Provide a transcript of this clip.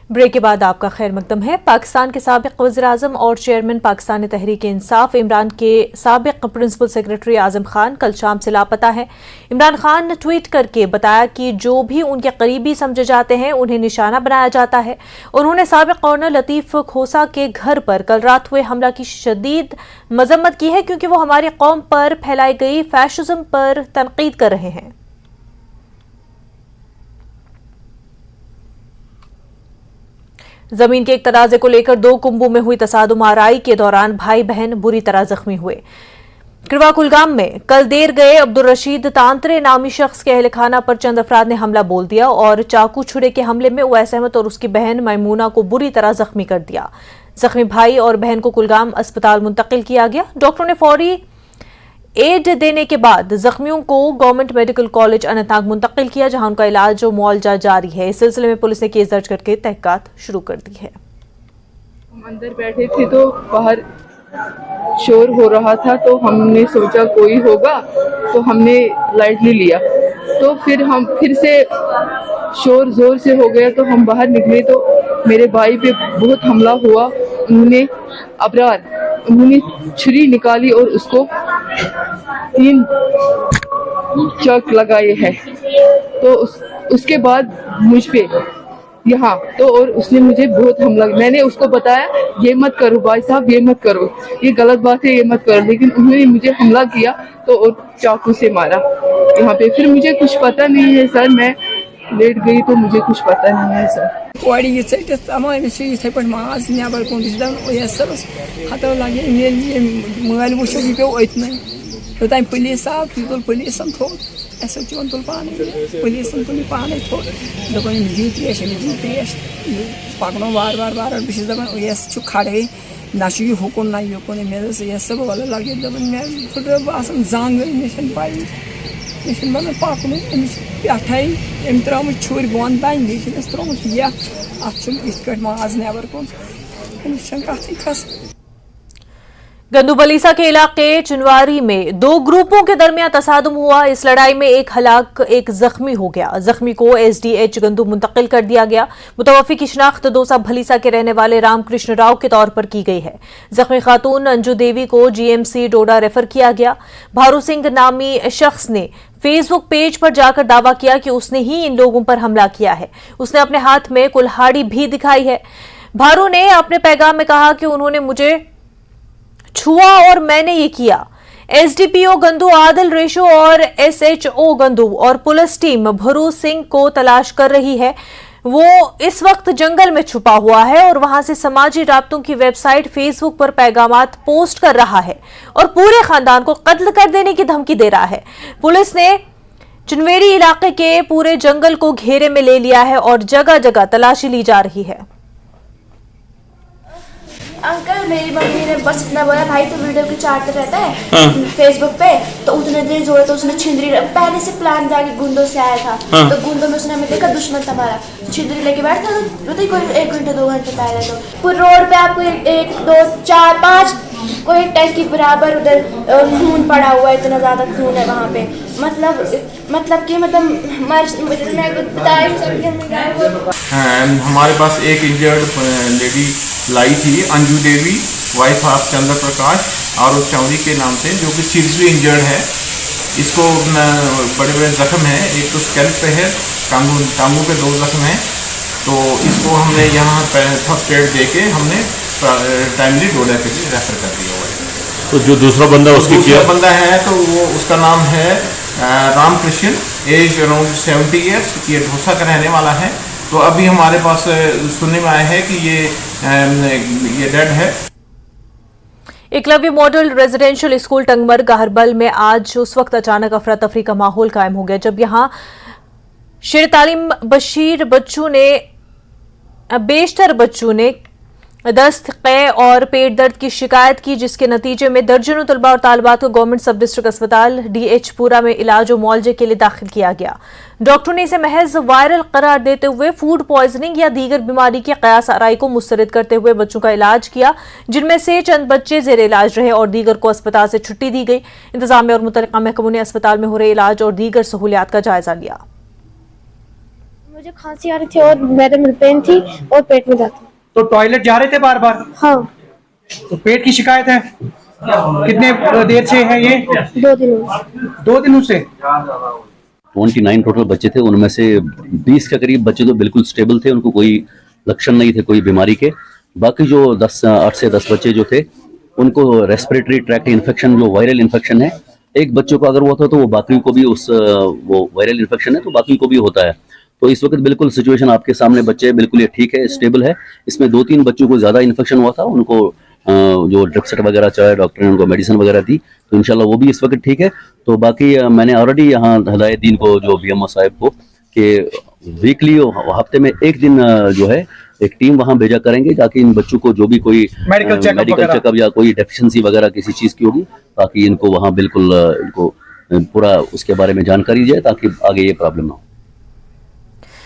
Break के बाद आपका खैर मकदम है। पाकिस्तान के साबिक वज़ीर-ए-आज़म और चेयरमैन पाकिस्तान तहरीक-ए-इंसाफ इमरान के साबिक प्रिंसिपल सेक्रेटरी आज़म खान कल शाम से लापता है। इमरान खान ने ट्वीट करके बताया कि जो भी उनके करीबी समझे जाते हैं उन्हें निशाना बनाया जाता है। उन्होंने साबिक गवर्नर लतीफ़ खोसा के घर पर कल रात हुए हमला की शदीद मजम्मत की है क्योंकि वो हमारी कौम पर फैलाई गई फैशिज्म पर तनकीद कर रहे हैं। जमीन के एक तनाजे को लेकर दो कुंभों में हुई तसादुम आराई के दौरान भाई बहन बुरी तरह जख्मी हुए। किरवा कुलगाम में कल देर गए अब्दुल रशीद तांतरे नामी शख्स के अहल खाना पर चंद अफराद ने हमला बोल दिया और चाकू छुरे के हमले में उवैस अहमद और उसकी बहन मैमूना को बुरी तरह जख्मी कर दिया। जख्मी भाई और बहन को कुलगाम अस्पताल मुंतकिल किया गया। डॉक्टरों ने फौरी एड देने के बाद जख्मियों को गवर्नमेंट मेडिकल कॉलेज अनंतनाग मुंतकिल किया, जहां उनका इलाज और मुआवजा जारी है। इस सिलसिले में पुलिस ने केस दर्ज करके तहकीकात शुरू कर दी है। हम अंदर बैठे थे तो बाहर शोर हो रहा था तो हमने सोचा कोई होगा तो हमने लाइटली लिया। तो फिर से शोर जोर से हो गया तो हम बाहर निकले तो मेरे भाई पे बहुत हमला हुआ। उन्होंने छुरी निकाली और उसको 3 चक लगाए हैं। तो उसके बाद मुझ पे यहाँ तो और उसने मुझे बहुत हमला, मैंने उसको बताया ये मत करो भाई साहब, ये मत करो, ये गलत बात है, ये मत करो, लेकिन उन्होंने मुझे हमला किया तो और चाकू से मारा यहाँ पे। फिर मुझे कुछ पता नहीं है सर, मैं लेट गई तो मुझे कुछ पता नहीं है सर। इथे पे माज नबर कुन हतो लगे मोबाइल वो पे योतान पुलिस आव तुल पुलिस थो एस तुल पान पुलिस तुल पान थो दपान जी त्रेश पकड़ो वार वार वार बस दपान यस खड़े ना हुकुन ना युकुन मे सब वाला लगे दपान मे फुट बसान जंग मे पाई मे बन पकड़ पे त्रुम छुर बन तान मे त्रुमुत ये अत माज नबर कुन कथ खस। गंदूबलीसा के इलाके चुनवारी में दो ग्रुपों के दरमियान तसादुम हुआ। इस लड़ाई में एक हलाक एक जख्मी हो गया। जख्मी को एसडीएच गंदू मुंतकिल कर दिया गया। मुतवफ़ी की शिनाख्त दोसा भलीसा के रहने वाले रामकृष्ण राव के तौर पर की गई है। जख्मी खातून अंजू देवी को जीएमसी डोडा रेफर किया गया। भारू सिंह नामी शख्स ने फेसबुक पेज पर जाकर दावा किया कि उसने ही इन लोगों पर हमला किया है। उसने अपने हाथ में कुल्हाड़ी भी दिखाई है। भारू ने अपने पैगाम में कहा कि उन्होंने मुझे छुआ और मैंने ये किया। एसडीपीओ गंदू आदिल रेशो और एसएचओ गंदू और पुलिस टीम भरू सिंह को तलाश कर रही है। वो इस वक्त जंगल में छुपा हुआ है और वहां से समाजी राब्तों की वेबसाइट फेसबुक पर पैगामात पोस्ट कर रहा है और पूरे खानदान को कत्ल कर देने की धमकी दे रहा है। पुलिस ने चुनवेरी इलाके के पूरे जंगल को घेरे में ले लिया है और जगह जगह तलाशी ली जा रही है। अंकल मेरी मम्मी ने बस इतना बोला, भाई तो वीडियो की चाटते रहता है फेसबुक पे, तो उतने देर जोड़े तो उसने छिंदरी पहले से प्लान जाके गुंडों से आया था। तो गुंडों में उसने हमें देखा दुश्मन था हमारा, छिंदरी लेके बैठा था। तो कोई 1 घंटे 2 घंटे पहले तो पूरे रोड पे आपको 1 2 4 5 कोई टैंक के बराबर उधर खून पड़ा हुआ है, इतना ज्यादा खून है वहाँ पे। मतलब कि हमारे पास एक इंजर्ड लेडी लाई थी, अंजू देवी, वाइफ ऑफ चंद्र प्रकाश और चौधरी के नाम से, जो कि सीरियसली इंजर्ड है। इसको बड़े बड़े जख्म हैं, एक तो स्कैल्प पे है, टांगों पे 2 जख्म हैं। तो इसको हमने यहाँ फर्स्ट एड दे के हमने टाइमली डोडा के लिए रेफर कर दिया हुआ है। तो जो दूसरा बंदा उसकी दूसरा बंदा है तो वो उसका नाम है रामकृष्ण, एज अराउंड 70 ईयर्स, ये ढोसा का रहने वाला है। तो अभी हमारे पास सुनने में आया है कि ये डेड है। Eklavya model residential school Tangmar गाहरबल में आज उस वक्त अचानक अफरा तफरी का माहौल कायम हो गया जब यहां शेर तालीम बेशतर बच्चों ने दस्त, कै और पेट दर्द की शिकायत की, जिसके नतीजे में दर्जनों तलबा और तालिबात को गवर्नमेंट सब डिस्ट्रिक्ट अस्पताल डीएच पूरा में इलाज और मुआवजे के लिए दाखिल किया गया। डॉक्टरों ने इसे महज वायरल करार देते हुए फूड पॉइजनिंग या दीगर बीमारी की कयास आराई को मुस्तरद करते हुए बच्चों का इलाज किया, जिनमें से चंद बच्चे जेर इलाज रहे और दीगर को अस्पताल से छुट्टी दी गई। इंतजामिया और मुतल्लिका महकमों ने अस्पताल में हो रहे इलाज और दीगर सहूलियात का जायजा लिया। मुझे खांसी आ रही थी और मेरे में पेन थी और पेट में दर्द था। तो टॉयलेट जा रहे थे बार बार? हाँ, तो पेट की शिकायत है, कितने देर से है ये? 2 दिनों। 2 दिनों से। 29 टोटल बच्चे थे, उनमें से 20 के करीब बच्चे तो बिल्कुल स्टेबल थे, उनको कोई लक्षण नहीं थे कोई बीमारी के। बाकी जो 8 से 10 बच्चे जो थे उनको रेस्पिरेटरी ट्रैक्ट इन्फेक्शन, जो वायरल इन्फेक्शन है, एक बच्चे को अगर हुआ था तो वो बाकी को भी वो वायरल इन्फेक्शन है तो बाकी को भी होता है। तो इस वक्त बिल्कुल सिचुएशन आपके सामने, बच्चे बिल्कुल ये ठीक है, स्टेबल है। इसमें 2-3 बच्चों को ज्यादा इन्फेक्शन हुआ था, उनको जो ड्रिप सेट वगैरह चाहे डॉक्टर ने उनको मेडिसिन वगैरह दी, तो इंशाल्लाह वो भी इस वक्त ठीक है। तो बाकी मैंने ऑलरेडी यहाँ हिदायत दी इनको, जो बीएमओ साहब को, कि वीकली हफ्ते में एक दिन जो है एक टीम वहां भेजा करेंगे, ताकि इन बच्चों को जो भी कोई मेडिकल चेकअप या कोई डेफिशिएंसी वगैरह किसी चीज की होगी, ताकि इनको वहां बिल्कुल इनको पूरा उसके बारे में जानकारी जाए, ताकि आगे ये प्रॉब्लम ना हो।